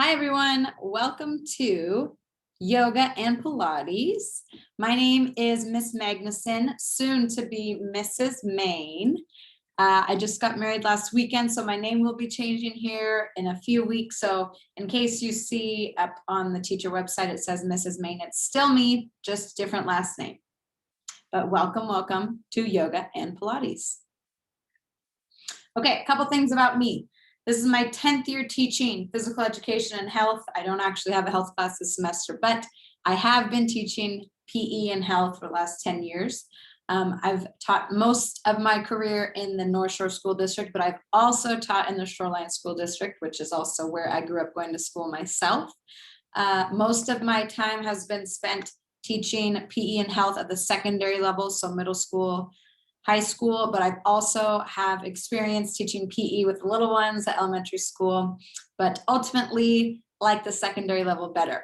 Hi, everyone. Welcome to Yoga and Pilates. My name is Miss Magnusson, soon to be Mrs. Main. I just got married last weekend, so my name will be changing here in a few weeks. So in case you see up on the teacher website, it says Mrs. Main. It's still me, just different last name. But welcome to Yoga and Pilates. Okay, a couple things about me. This is my 10th year teaching physical education and health. I don't actually have a health class this semester, but I have been teaching PE and health for the last 10 years. I've taught most of my career in the North Shore School District, but I've also taught in the Shoreline School District, which is also where I grew up going to school myself. Most of my time has been spent teaching PE and health at the secondary level, so middle school, high school, but I've also have experience teaching PE with little ones at elementary school, but ultimately like the secondary level better.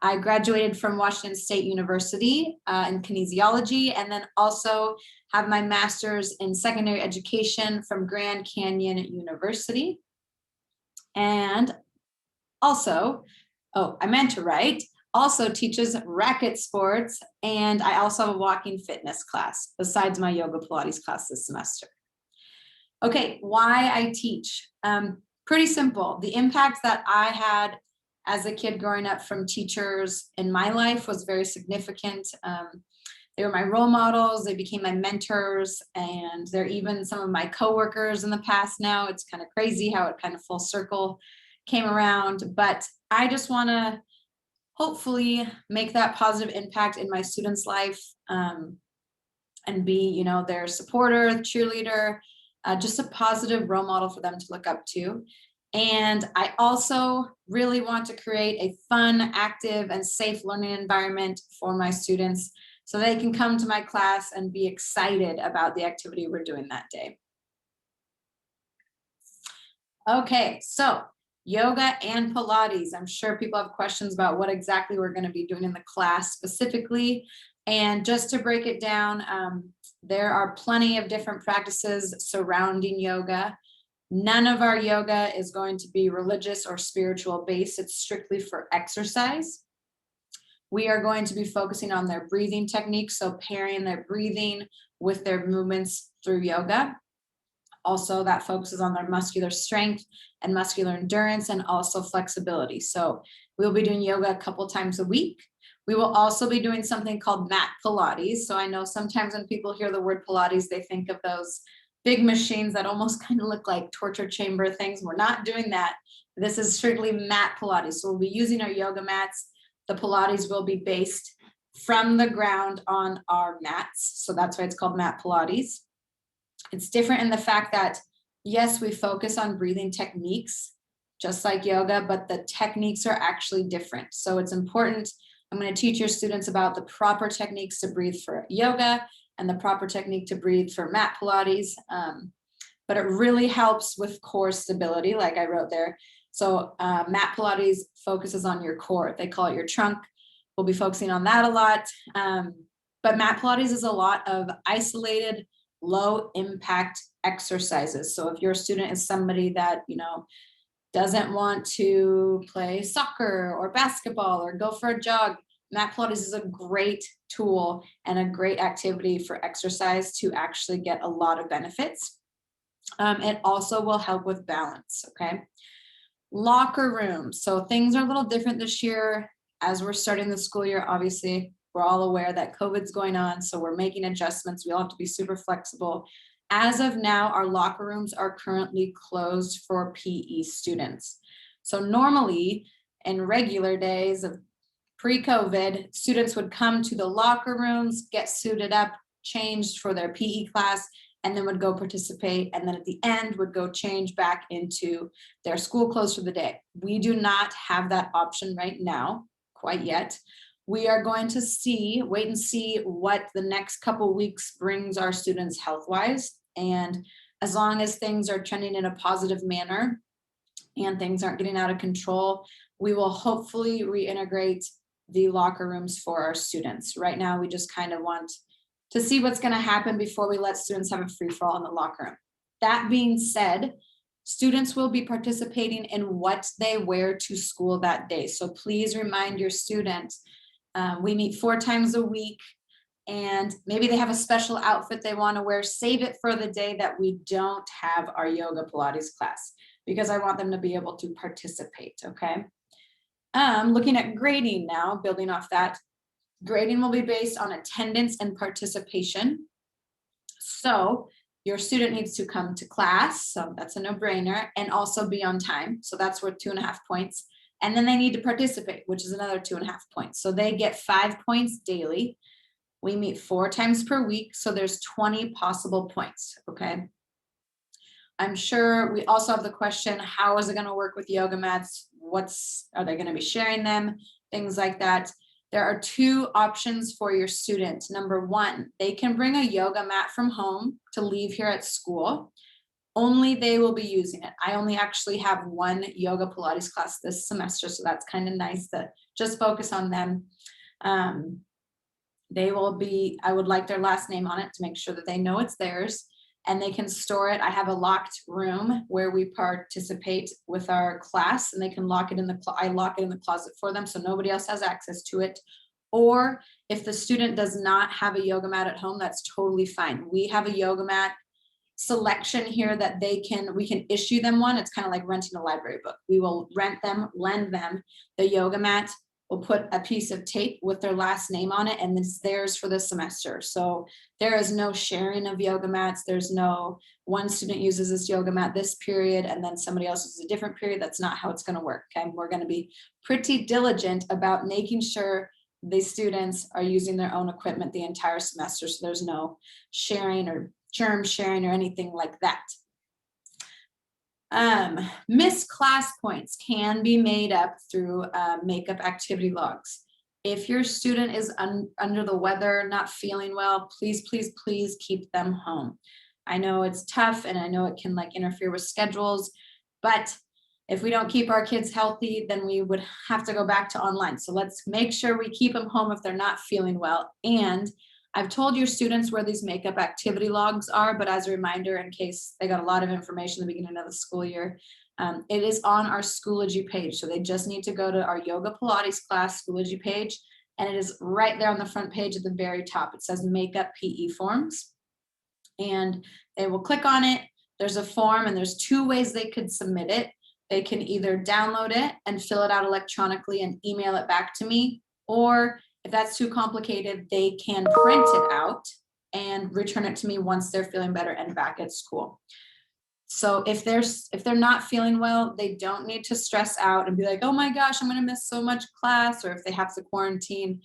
I graduated from Washington State University in kinesiology, and then also have my master's in secondary education from Grand Canyon University. And also, I meant to write, also teaches racket sports, and I also have a walking fitness class besides my yoga Pilates class this semester. Okay, why I teach. Pretty simple. The impact that I had as a kid growing up from teachers in my life was very significant. They were my role models, they became my mentors, and they're even some of my coworkers in the past now. It's kind of crazy how it kind of full circle came around, but I just want to hopefully make that positive impact in my students' life, and be, their supporter, cheerleader, just a positive role model for them to look up to. And I also really want to create a fun, active, and safe learning environment for my students so they can come to my class and be excited about the activity we're doing that day. Okay, so yoga and Pilates. I'm sure people have questions about what exactly we're going to be doing in the class specifically. And just to break it down, there are plenty of different practices surrounding yoga. None of our yoga is going to be religious or spiritual based. It's strictly for exercise. We are going to be focusing on their breathing techniques, so pairing their breathing with their movements through yoga. Also, that focuses on their muscular strength and muscular endurance, and also flexibility. So we'll be doing yoga a couple times a week. We will also be doing something called mat Pilates. So I know sometimes when people hear the word Pilates, they think of those big machines that almost kind of look like torture chamber things. We're not doing that. This is strictly mat Pilates. So we'll be using our yoga mats. The Pilates will be based from the ground on our mats. So that's why it's called mat Pilates. It's different in the fact that, yes, we focus on breathing techniques, just like yoga, but the techniques are actually different. So it's important. I'm going to teach your students about the proper techniques to breathe for yoga and the proper technique to breathe for mat Pilates. But it really helps with core stability, like I wrote there. So mat Pilates focuses on your core. They call it your trunk. We'll be focusing on that a lot. But mat Pilates is a lot of isolated, low impact exercises. So if your student is somebody that, doesn't want to play soccer or basketball or go for a jog, mat Pilates is a great tool and a great activity for exercise to actually get a lot of benefits. It also will help with balance, okay? Locker rooms. So things are a little different this year as we're starting the school year. Obviously, we're all aware that COVID's going on, so we're making adjustments. We all have to be super flexible. As of now, our locker rooms are currently closed for PE students. So normally, in regular days of pre-COVID, students would come to the locker rooms, get suited up, changed for their PE class, and then would go participate. And then at the end would go change back into their school clothes for the day. We do not have that option right now, quite yet. We are going to wait and see what the next couple weeks brings our students health-wise. And as long as things are trending in a positive manner and things aren't getting out of control, we will hopefully reintegrate the locker rooms for our students. Right now, we just kind of want to see what's going to happen before we let students have a free-for-all in the locker room. That being said, Students will be participating in what they wear to school that day. So please remind your students, we meet 4 times a week, and maybe they have a special outfit they want to wear. Save it for the day that we don't have our yoga Pilates class, because I want them to be able to participate, okay? Looking at grading now, building off that, grading will be based on attendance and participation. So your student needs to come to class, so that's a no-brainer, and also be on time. So that's worth 2.5 points. And then they need to participate, which is another 2.5 points. So they get 5 points daily. We meet 4 times per week, so there's 20 possible points, okay? I'm sure we also have the question, how is it going to work with yoga mats? Are they going to be sharing them? Things like that. There are 2 options for your student. Number 1, they can bring a yoga mat from home to leave here at school. Only they will be using it. I only actually have 1 yoga Pilates class this semester, so that's kind of nice to just focus on them. I would like their last name on it to make sure that they know it's theirs, and they can store it. I have a locked room where we participate with our class, and they can lock it in I lock it in the closet for them so nobody else has access to it. Or if the student does not have a yoga mat at home, that's totally fine. We have a yoga mat selection here that we can issue them one. It's kind of like renting a library book. We will lend them the yoga mat. We'll put a piece of tape with their last name on it, and it's theirs for the semester. So there is no sharing of yoga mats. There's no one student uses this yoga mat this period and then somebody else uses a different period. That's not how it's going to work. Okay, we're going to be pretty diligent about making sure the students are using their own equipment the entire semester. So there's no sharing or germ sharing or anything like that. Missed class points can be made up through makeup activity logs. If your student is under the weather, not feeling well, please, please, please keep them home. I know it's tough and I know it can interfere with schedules, but if we don't keep our kids healthy, then we would have to go back to online. So let's make sure we keep them home if they're not feeling well. And I've told your students where these makeup activity logs are, but as a reminder, in case they got a lot of information at the beginning of the school year, it is on our Schoology page. So they just need to go to our Yoga Pilates class Schoology page, and it is right there on the front page at the very top. It says Makeup PE Forms, and they will click on it. There's a form, and there's 2 ways they could submit it. They can either download it and fill it out electronically and email it back to me, or if that's too complicated, they can print it out and return it to me once they're feeling better and back at school. So if they're not feeling well, they don't need to stress out and be like, oh my gosh, I'm going to miss so much class, or if they have to quarantine.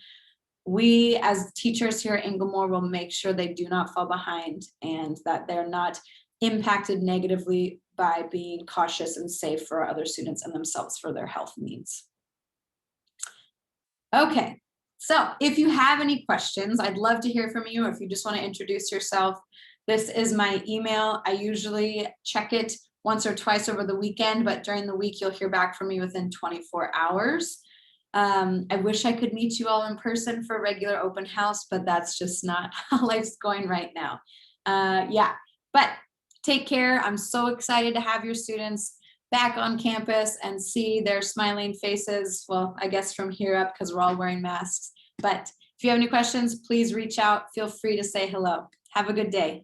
We as teachers here at Inglemoor will make sure they do not fall behind and that they're not impacted negatively by being cautious and safe for other students and themselves for their health needs. Okay. So if you have any questions, I'd love to hear from you. If you just want to introduce yourself, this is my email. I usually check it once or twice over the weekend, but during the week, you'll hear back from me within 24 hours. I wish I could meet you all in person for a regular open house, but that's just not how life's going right now. Yeah, but take care. I'm so excited to have your students back on campus and see their smiling faces. Well, I guess from here up, because we're all wearing masks. But if you have any questions, please reach out. Feel free to say hello. Have a good day.